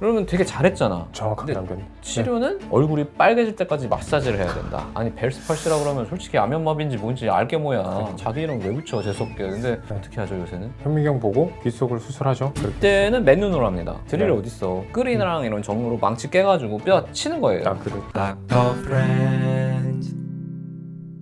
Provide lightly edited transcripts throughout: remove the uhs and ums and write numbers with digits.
그러면 되게 잘했잖아. 정확하게 근데 안 치료는 얼굴이 빨개질 때까지 마사지를 해야 된다. 아니 벨스팔시라고 그러면 솔직히 안면마비인지 뭔지 알게 뭐야. 자기 이름 왜 붙여 재수없게. 근데 어떻게 하죠 요새는? 현미경 보고 귓속을 수술하죠. 그때는 맨눈으로 합니다. 드릴 네. 어딨어. 끓이랑 이런 정으로 망치 깨가지고 뼈 치는 거예요. 닥터 프렌즈.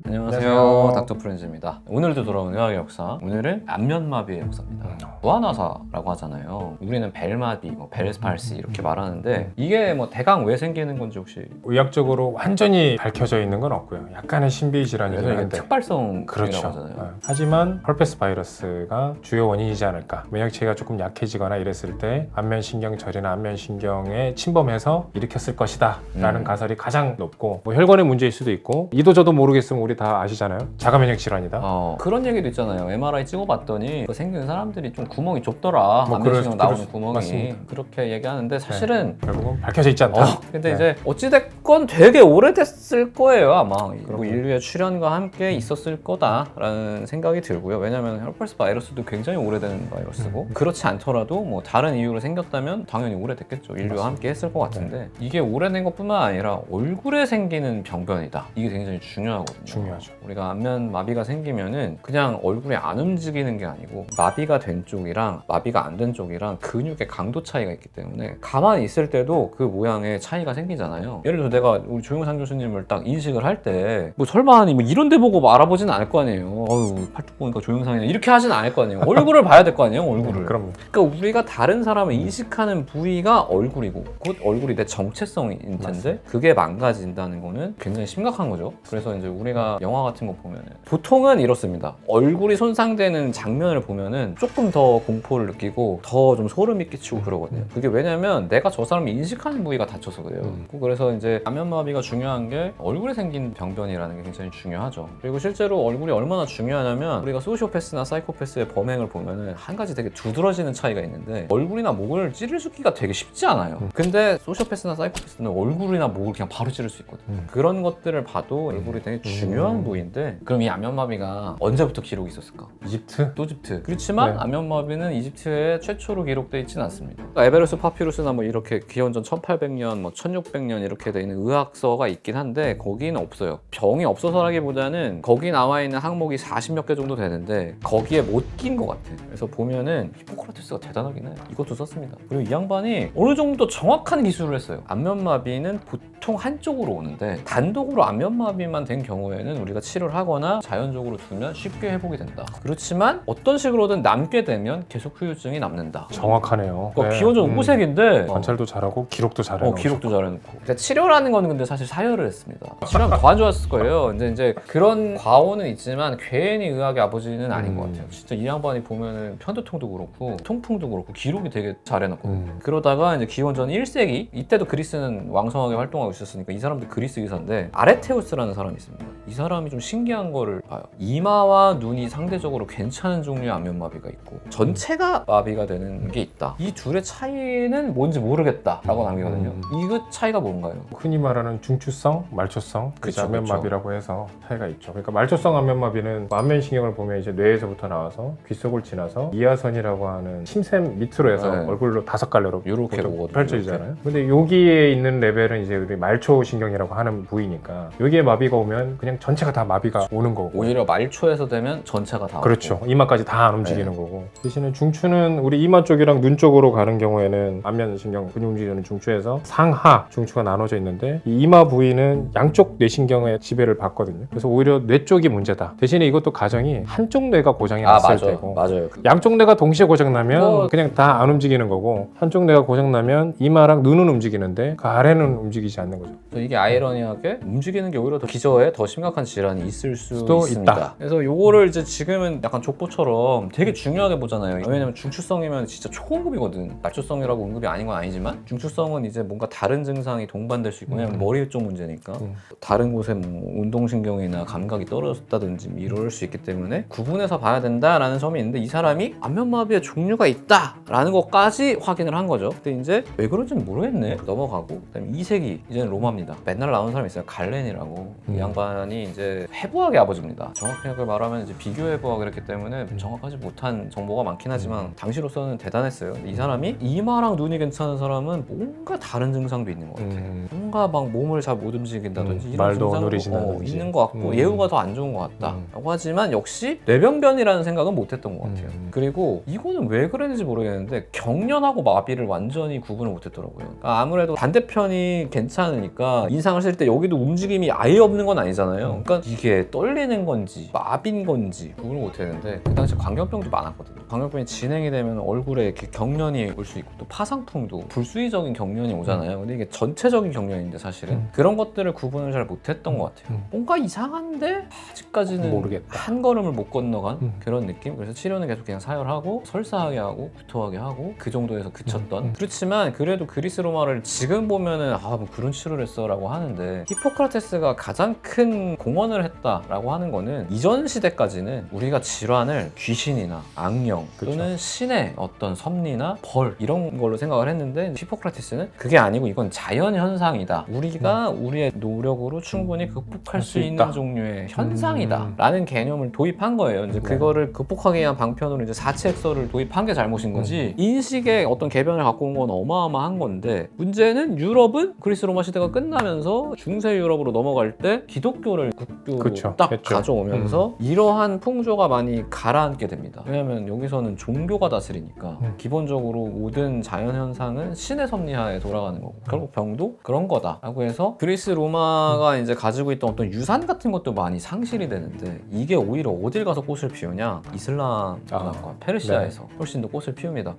안녕하세요. 안녕하세요. 닥터 프렌즈입니다. 오늘도 돌아온 의학의 역사. 오늘은 안면마비의 역사입니다. 무한화사라고 하잖아요. 우리는 벨마비, 벨스팔시 이렇게 말하는데 이게 뭐 대강 왜 생기는 건지 혹시 의학적으로 완전히 밝혀져 있는 건 없고요. 약간의 신비 질환이긴 그래서 이게 한데. 특발성이라고 그렇죠. 하잖아요. 하지만 헐페스 바이러스가 주요 원인이지 않을까. 면역체계가 조금 약해지거나 이랬을 때 안면신경절이나 안면신경에 침범해서 일으켰을 것이다 라는 가설이 가장 높고, 뭐 혈관의 문제일 수도 있고, 이도 저도 모르겠으면 우리 다 아시잖아요. 자가면역 질환이다. 그런 얘기도 있잖아요. MRI 찍어봤더니 그 생긴 사람들이 좀 구멍이 좁더라. 뭐 안면신경 나오는 그럴 구멍이. 맞습니다. 그렇게 얘기하는데 사실은 결국은 밝혀져 있지 않다. 근데 네. 이제 어찌됐건 되게 오래됐을 거예요 아마. 그리고 인류의 출현과 함께 있었을 거다라는 생각이 들고요. 왜냐면 헐페스 바이러스도 굉장히 오래된 바이러스고 그렇지 않더라도 뭐 다른 이유로 생겼다면 당연히 오래됐겠죠. 인류와 함께 했을 것 같은데 이게 오래된 것뿐만 아니라 얼굴에 생기는 병변이다. 이게 굉장히 중요하거든요. 중요하죠. 우리가 안면 마비가 생기면은 그냥 얼굴이 안 움직이는 게 아니고 마비가 된 쪽이랑 마비가 안 된 쪽이랑 근육의 강도 차이가 있기 때문에 가만히 있을 때도 그 모양의 차이가 생기잖아요. 예를 들어 내가 우리 조영상 교수님을 딱 인식을 할 때 뭐 설마 뭐 이런 데 보고 알아보진 않을 거 아니에요. 어휴 팔뚝 보니까 조영상이야 이렇게 하진 않을 거 아니에요. 얼굴을 봐야 될 거 아니에요. 얼굴을. 그럼 그러니까 우리가 다른 사람을 인식하는 부위가 얼굴이고 곧 얼굴이 내 정체성인 텐데 맞습니다. 그게 망가진다는 거는 굉장히 심각한 거죠. 그래서 이제 우리가 영화 같은 거 보면은 보통은 이렇습니다. 얼굴이 손상되는 장면을 보면은 조금 더 공포를 느끼고 더 좀 소름이 끼치고 그러거든요. 그게 왜냐면 내가 저 사람을 인식하는 부위가 다쳐서 그래요. 그래서 이제 안면마비가 중요한 게 얼굴에 생긴 병변이라는 게 굉장히 중요하죠. 그리고 실제로 얼굴이 얼마나 중요하냐면 우리가 소시오패스나 사이코패스의 범행을 보면은 한 가지 되게 두드러지는 차이가 있는데 얼굴이나 목을 찌를 수기가 되게 쉽지 않아요. 근데 소시오패스나 사이코패스는 얼굴이나 목을 그냥 바로 찌를 수 있거든요. 그런 것들을 봐도 얼굴이 되게 중요한 부위인데 그럼 이 안면마비가 언제부터 기록이 있었을까? 이집트? 이집트. 그렇지만 네. 안면마비는 이집트에 최초로 기록되어 있지는 않습니다. 그러니까 에베레스트 파피루스나 뭐 이렇게 기원전 1800년, 뭐 1600년 이렇게 돼 있는 의학서가 있긴 한데 거기는 없어요. 병이 없어서라기보다는 거기 나와 있는 항목이 40몇 개 정도 되는데 거기에 못 낀 것 같아. 그래서 보면은 히포크라테스가 대단하긴 해. 이것도 썼습니다. 그리고 이 양반이 어느 정도 정확한 기술을 했어요. 안면마비는 보통 한쪽으로 오는데 단독으로 안면마비만 된 경우에는 우리가 치료를 하거나 자연적으로 두면 쉽게 회복이 된다. 그렇지만 어떤 식으로든 남게 되면 계속 후유증이 남는다. 정확하네요. 그러니까 기원전 5세기인데 관찰도 잘하고 기록도 잘해놓고. 기록도 잘해놓고. 그러니까 치료라는 건 근데 사실 사열을 했습니다. 치료하면 더 안 좋았을 거예요. 이제 그런 과오는 있지만 괜히 의학의 아버지는 아닌 것 같아요. 진짜 이 양반이 보면은 편두통도 그렇고 통풍도 그렇고 기록이 되게 잘해놨거든요. 그러다가 이제 기원전 1세기 이때도 그리스는 왕성하게 활동하고 있었으니까 이 사람도 그리스 의사인데 아레테우스라는 사람이 있습니다. 이 사람이 좀 신기한 거를 봐요. 이마와 눈이 상대적으로 괜찮은 종류의 안면마비가 있고 전체가 마비가 되는 게 있다. 이 둘의 차이는 뭔지 모르겠다라고 남기거든요. 이 차이가 뭔가요? 흔히 말하는 중추성, 말초성, 그쵸, 안면마비라고 해서 차이가 있죠. 그러니까 말초성 안면마비는 안면신경을 보면 이제 뇌에서부터 나와서 귓속을 지나서 이하선이라고 하는 침샘 밑으로 해서 네. 얼굴로 5갈래로 요렇게 보거든요. 펼쳐지잖아요. 근데 여기에 있는 레벨은 이제 우리 말초신경이라고 하는 부위니까 여기에 마비가 오면 그냥 전체가 다 마비가 오는 거고. 오히려 말초에서 되면 전체가 다 그렇죠. 오고. 이마까지 다 안 움직이는 거고. 대신에 중추는 우리 이마 쪽이랑 눈 쪽으로 가는 경우에는 안면신경 근육 움직이는 중추에서 상하 중추가 나눠져 있는데 이 이마 부위는 양쪽 뇌신경의 지배를 받거든요. 그래서 오히려 뇌 쪽이 문제다. 대신에 이것도 가정이 한쪽 뇌가 고장이 났을 때고 맞아요. 양쪽 뇌가 동시에 고장나면 뭐- 그냥 다 안 움직이는 거고 한쪽 뇌가 고장나면 이마랑 눈은 움직이는데 그 아래는 움직이지 않는 거죠. 그래서 이게 아이러니하게 움직이는 게 오히려 더 기저에 더 심각한 질환이 있을 수도 수도 있습니다. 있다. 그래서 요거를 이제 지금은 약간 족보처럼 되게 중요하게 보잖아요. 왜냐면 중추성이면 진짜 초응급이거든. 말초성이라고 응급이 아닌 건 아니지만 중추성은 이제 뭔가 다른 증상이 동반될 수 있고 왜냐면 머리 쪽 문제니까 다른 곳에 뭐 운동신경이나 감각이 떨어졌다든지 이럴 수 있기 때문에 구분해서 봐야 된다라는 점이 있는데 이 사람이 안면마비의 종류가 있다라는 것까지 확인을 한 거죠. 근데 이제 왜 그런지는 모르겠네. 넘어가고 그다음에 2세기 이제 이제는 로마입니다. 맨날 나오는 사람이 있어요. 갈렌이라고. 이 양반이 이제 해부학의 아버지입니다. 정확하게 말하면 이제 비교 해부학을 했기 때문에 정확하지 못한 정보가 많긴 하지만 당시로서는 대단했어요. 근데 이 사람이 이마랑 눈이 괜찮은 사람은 뭔가 다른 증상도 있는 것 같아. 뭔가 막 몸을 잘 못 움직인다든지 이런 말도 증상도 느리신다든지. 있는 것 같고 예후가 더 안 좋은 것 같다라고 하지만 역시 뇌병변이라는 생각은 못했던 것 같아요. 그리고 이거는 왜 그랬는지 모르겠는데 경련하고 마비를 완전히 구분을 못했더라고요. 그러니까 아무래도 반대편이 괜찮으니까 인상을 쓸 때 여기도 움직임이 아예 없는 건 아니잖아요. 그러니까 이게 떨리는 건지 마비인 건지 구분을 못했는데 그 당시 광견병도 많았거든요. 광견병이 진행이 되면 얼굴에 이렇게 경련이 올 수 있고 또 파상풍도 불수의적인 경련이 오잖아요. 근데 이게 전체적인 경련인데 사실은 그런 것들을 구분을 잘 못했던 것 같아요. 뭔가 이상한데 아직까지는 모르겠다. 한 걸음을 못 건너간 그런 느낌. 그래서 치료는 계속 그냥 사열하고 설사하게 하고 구토하게 하고 그 정도에서 그쳤던. 그렇지만 그래도 그리스 로마를 지금 보면은 뭐 그런 치료를 했어라고 하는데 히포크라테스가 가장 큰 공헌을 했다라고 하는 거는 이전 시대까지는 우리가 질환을 귀신이나 악령 또는 신의 어떤 섭리나 벌 이런 걸로 생각을 했는데 히포크라테스는 그게 아니고 이건 자연 현상이다. 우리가 우리의 노력으로 충분히 극복할 수 있는 종류의 현상이다 라는 개념을 도입한 거예요. 이제 그거를 극복하기 위한 방편으로 이제 사채액서를 도입한 게 잘못인 거지 인식의 어떤 개변을 갖고 온 건 어마어마한 건데 문제는 유럽은 그리스 로마 시대가 끝나면서 중세 유럽으로 넘어갈 때 기독교를 국교로 딱 가져오면서 이러한 풍조가 많이 가라앉게 됩니다. 왜냐하면 여기서는 종교가 다스리니까 기본적으로 모든 자연현상은 신의 섭리하에 돌아가는 거고 결국 병도 그런 거다 라고 해서 그리스 로마가 이제 가지고 있던 어떤 유산 같은 것도 많이 상실이 되는데 이게 오히려 어딜 가서 꽃을 피우냐 이슬람 문화과 페르시아에서 훨씬 더 꽃을 피웁니다.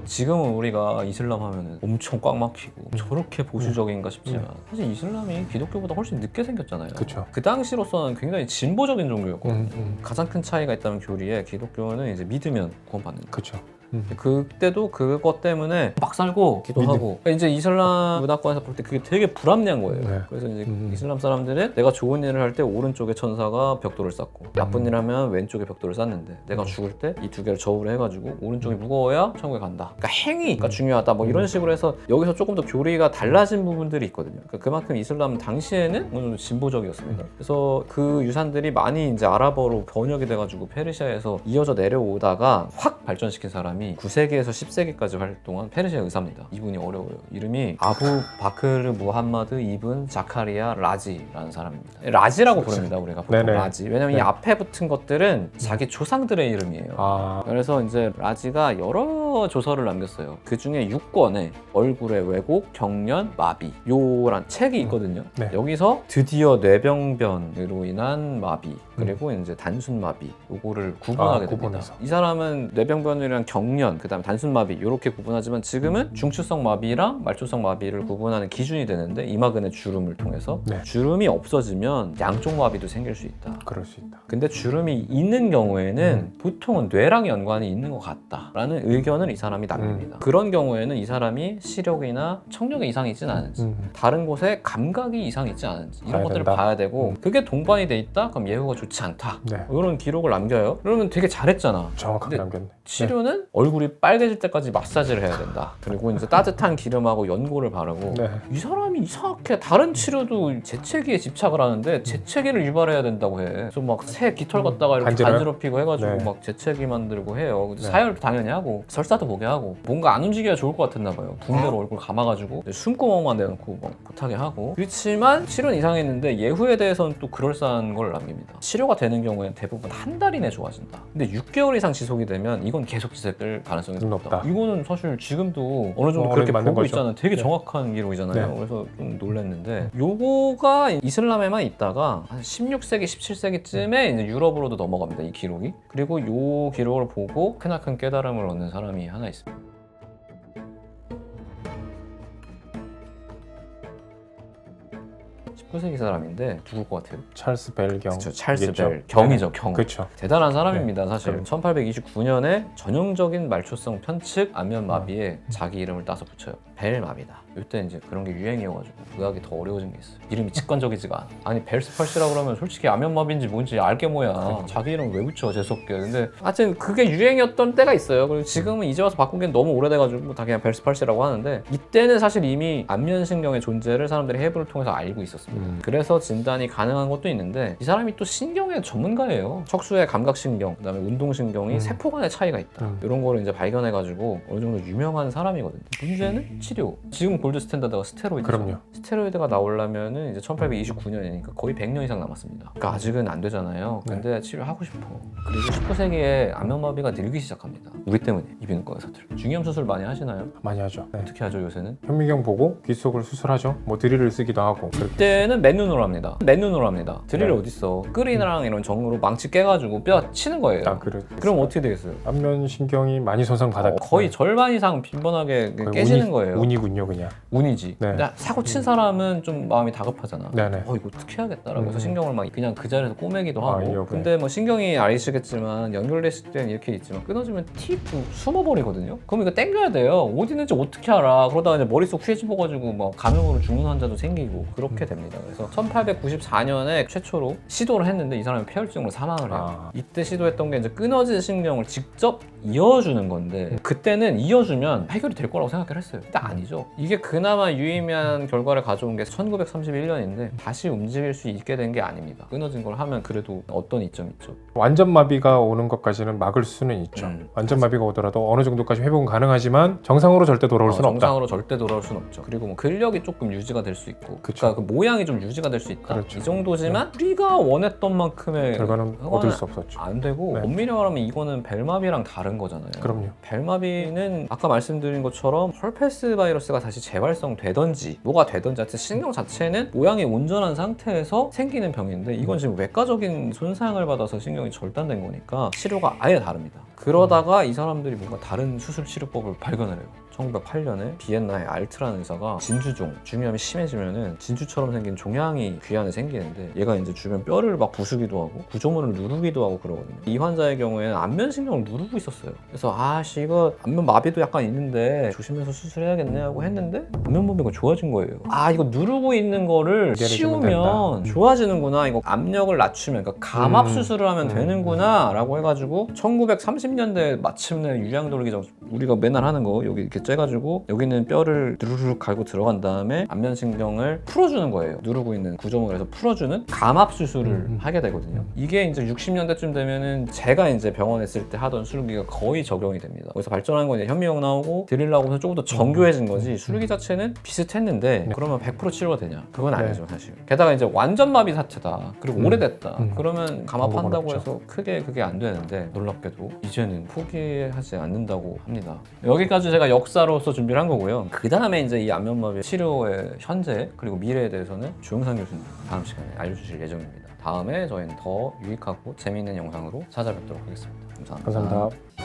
지금은 우리가 이슬람 하면은 엄청 꽉 막히고 저렇게 보수적인가 싶지만 사실 이슬람이 기독교보다 훨씬 늦게 생겼잖아요. 그 당시로서는 굉장히 진보적인 종교였거든요. 가장 큰 차이가 있다면 교리에 기독교는 이제 믿으면 구원받는 거죠. 그때도 그것 때문에 막 살고 기도하고 그러니까 이제 이슬람 문화권에서 볼 때 그게 되게 불합리한 거예요. 그래서 이제 이슬람 사람들은 내가 좋은 일을 할 때 오른쪽에 천사가 벽돌을 쌓고 나쁜 일을 하면 왼쪽에 벽돌을 쌓는데 내가 죽을 때 이 두 개를 저울을 해가지고 오른쪽이 무거워야 천국에 간다. 그러니까 행위가 중요하다 뭐 이런 식으로 해서 여기서 조금 더 교리가 달라진 부분들이 있거든요. 그러니까 그만큼 이슬람 당시에는 어느 정도 진보적이었습니다. 그래서 그 유산들이 많이 이제 아랍어로 번역이 돼가지고 페르시아에서 이어져 내려오다가 확 발전시킨 사람이 9세기에서 10세기까지 활동한 페르시아 의사입니다. 이분이 어려워요. 이름이 아부 바크르 무함마드 이븐 자카리아 라지라는 사람입니다. 라지라고 부릅니다. 우리가 보통 라지. 왜냐면 이 앞에 붙은 것들은 자기 조상들의 이름이에요. 그래서 이제 라지가 여러 조서를 남겼어요. 그 중에 6권에 얼굴의 왜곡, 경련, 마비 요란 책이 있거든요. 여기서 드디어 뇌병변으로 인한 마비 그리고 이제 단순 마비 요거를 구분하게 됩니다. 이 사람은 뇌병변이랑 경련 그다음에 단순 마비 이렇게 구분하지만 지금은 중추성 마비랑 말초성 마비를 구분하는 기준이 되는데 이마근의 주름을 통해서 주름이 없어지면 양쪽 마비도 생길 수 있다. 그럴 수 있다. 근데 주름이 있는 경우에는 보통은 뇌랑 연관이 있는 것 같다라는 의견을 이 사람이 남깁니다. 그런 경우에는 이 사람이 시력이나 청력에 이상이 있지는 않은지 다른 곳에 감각이 이상이 있지 않은지 이런 것들을 봐야 되고 그게 동반이 돼 있다? 그럼 예후가 좋지 않다. 이런 기록을 남겨요. 그러면 되게 잘했잖아. 정확하게 남겼네. 치료는 얼굴이 빨개질 때까지 마사지를 해야 된다. 그리고 이제 따뜻한 기름하고 연고를 바르고 이 사람이 이상하게 다른 치료도 재채기에 집착을 하는데 재채기를 유발해야 된다고 해. 그래서 막 새 깃털 갖다가 이렇게 간지럽히고 해가지고 막 재채기 만들고 해요. 사열도 당연히 하고 설사도 보게 하고 뭔가 안 움직여야 좋을 것 같았나 봐요. 붕대로 얼굴 감아가지고 숨구멍만 내놓고 막 못하게 하고 그렇지만 치료는 이상했는데 예후에 대해서는 또 그럴싸한 걸 남깁니다. 치료가 되는 경우에는 대부분 한 달 이내 좋아진다. 근데 6개월 이상 지속이 되면 이건 계속 지속될 가능성이 높다. 이거는 사실 지금도 어느 정도 그렇게 보고 거죠. 있잖아요. 되게 정확한 기록이잖아요. 그래서 좀 놀랐는데 요거가 이슬람에만 있다가 한 16세기, 17세기쯤에 이제 유럽으로도 넘어갑니다. 이 기록이. 그리고 요 기록을 보고 크나큰 깨달음을 얻는 사람이 하나 있습니다. 19세기 사람인데 누굴 것 같아요? 찰스 벨경. 그렇죠. 찰스 이겠죠? 벨. 경이죠, 경. 그렇죠. 대단한 사람입니다, 사실. 그럼. 1829년에 전형적인 말초성 편측 안면 마비에 자기 이름을 따서 붙여요. 벨마비다. 이때 이제 그런 게 유행이어가지고 의학이 더 어려워진 게 있어요. 이름이 직관적이지가 않아. 아니 벨스팔시라 그러면 솔직히 안면마비인지 뭔지 알게 뭐야. 자기 이름 왜 붙여 재수없게. 근데 하여튼 그게 유행이었던 때가 있어요. 그리고 지금은 이제 와서 바꾼 게 너무 오래돼가지고 다 그냥 벨스팔시라고 하는데 이때는 사실 이미 안면신경의 존재를 사람들이 해부를 통해서 알고 있었습니다. 그래서 진단이 가능한 것도 있는데 이 사람이 또 신경의 전문가예요. 척수의 감각신경, 그다음에 운동신경이 세포 간의 차이가 있다. 이런 거를 이제 발견해가지고 어느 정도 유명한 사람이거든요. 문제는 치료. 지금 골드 스탠다드가 스테로이드죠. 그럼요. 스테로이드가 나오려면은 이제 1829년이니까 거의 100년 이상 남았습니다. 그러니까 아직은 안 되잖아요. 근데 치료하고 싶어. 그리고 19세기에 안면마비가 늘기 시작합니다. 우리 때문에 이비인후과 의사들. 중이염 수술 많이 하시나요? 많이 하죠. 네. 어떻게 하죠 요새는? 현미경 보고 귀 속을 수술하죠. 뭐 드릴을 쓰기도 하고. 그때는 맨눈으로 합니다. 맨눈으로 합니다. 드릴 네. 어딨어? 끓이랑 이런 정으로 망치 깨가지고 뼈 치는 거예요. 아, 그래. 그럼 어떻게 되겠어요? 안면 신경이 많이 손상 받았. 거의 절반 이상 빈번하게 깨지는 거예요. 운이군요, 그냥. 운이지. 네. 근데 사고 친 사람은 좀 마음이 다급하잖아. 네네. 이거 어떻게 해야겠다라고 해서 신경을 막 그냥 그 자리에서 꼬매기도 하고. 이거 근데 뭐 신경이 아시겠지만 연결됐을 때는 이렇게 있지만 끊어지면 틱 숨어버리거든요. 그럼 이거 당겨야 돼요. 어디 있는지 어떻게 알아? 그러다가 이제 머릿속 휘집어가지고 뭐 감염으로 죽는 환자도 생기고 그렇게 됩니다. 그래서 1894년에 최초로 시도를 했는데 이 사람이 폐혈증으로 사망을 해요. 이때 시도했던 게 이제 끊어진 신경을 직접 이어주는 건데 그때는 이어주면 해결이 될 거라고 생각을 했어요. 근데 아니죠. 이게 그나마 유의미한 결과를 가져온 게 1931년인데 다시 움직일 수 있게 된 게 아닙니다. 끊어진 걸 하면 그래도 어떤 이점이 있죠. 완전 마비가 오는 것까지는 막을 수는 있죠. 완전 마비가 오더라도 어느 정도까지 회복은 가능하지만 정상으로 절대 돌아올 수는 없다. 정상으로 절대 돌아올 수는 없죠. 그리고 뭐 근력이 조금 유지가 될 수 있고, 그러니까 그 모양이 좀 유지가 될 수 있다. 그렇죠. 이 정도지만 우리가 원했던 만큼의 결과는 얻을 수 없었죠. 안 되고 네. 엄밀히 말하면 이거는 벨마비랑 다른 거잖아요. 그럼요. 벨마비는 아까 말씀드린 것처럼 헐페스 바이러스가 다시 재발성되던지 뭐가 되던지 하여튼 신경 자체는 모양이 온전한 상태에서 생기는 병인데 이건 지금 외과적인 손상을 받아서 신경이 절단된 거니까 치료가 아예 다릅니다. 그러다가 이 사람들이 뭔가 다른 수술 치료법을 발견을 해요. 1908년에 비엔나의 알트라는 의사가 진주종, 중이염이 심해지면은 진주처럼 생긴 종양이 귀 안에 생기는데 얘가 이제 주변 뼈를 막 부수기도 하고 구조물을 누르기도 하고 그러거든요. 이 환자의 경우에는 안면신경을 누르고 있었어요. 그래서 아씨 이거 안면 마비도 약간 있는데 조심해서 수술해야겠네 하고 했는데 안면마비가 좋아진 거예요. 아 이거 누르고 있는 거를 씌우면 좋아지는구나. 이거 압력을 낮추면 그러니까 감압 수술을 하면 되는구나 라고 해가지고 1930년대 마침내 유양돌기적 우리가 맨날 하는 거 여기 이렇게 째가지고 여기는 뼈를 누르륵 갈고 들어간 다음에 안면신경을 풀어주는 거예요. 누르고 있는 구조물에서 풀어주는 감압 수술을 하게 되거든요. 이게 이제 60년대쯤 되면은 제가 이제 병원에 있을 때 하던 수술기가 거의 적용이 됩니다. 그래서 발전한 건 이제 현미경 나오고 드릴 나오고서 조금 더 정교해진 거지 수술기 자체는 비슷했는데 그러면 100% 치료가 되냐? 그건 아니죠 사실. 게다가 이제 완전 마비 사태다. 그리고 오래됐다. 그러면 감압한다고 해서 크게 그게 안 되는데 놀랍게도 이제는 포기하지 않는다고 합니다. 여기까지 제가 역사로서 준비를 한 거고요. 그 다음에 이제 이 안면마비 치료의 현재 그리고 미래에 대해서는 조영상 교수님 다음 시간에 알려주실 예정입니다. 다음에 저희는 더 유익하고 재미있는 영상으로 찾아뵙도록 하겠습니다. 감사합니다. 감사합니다.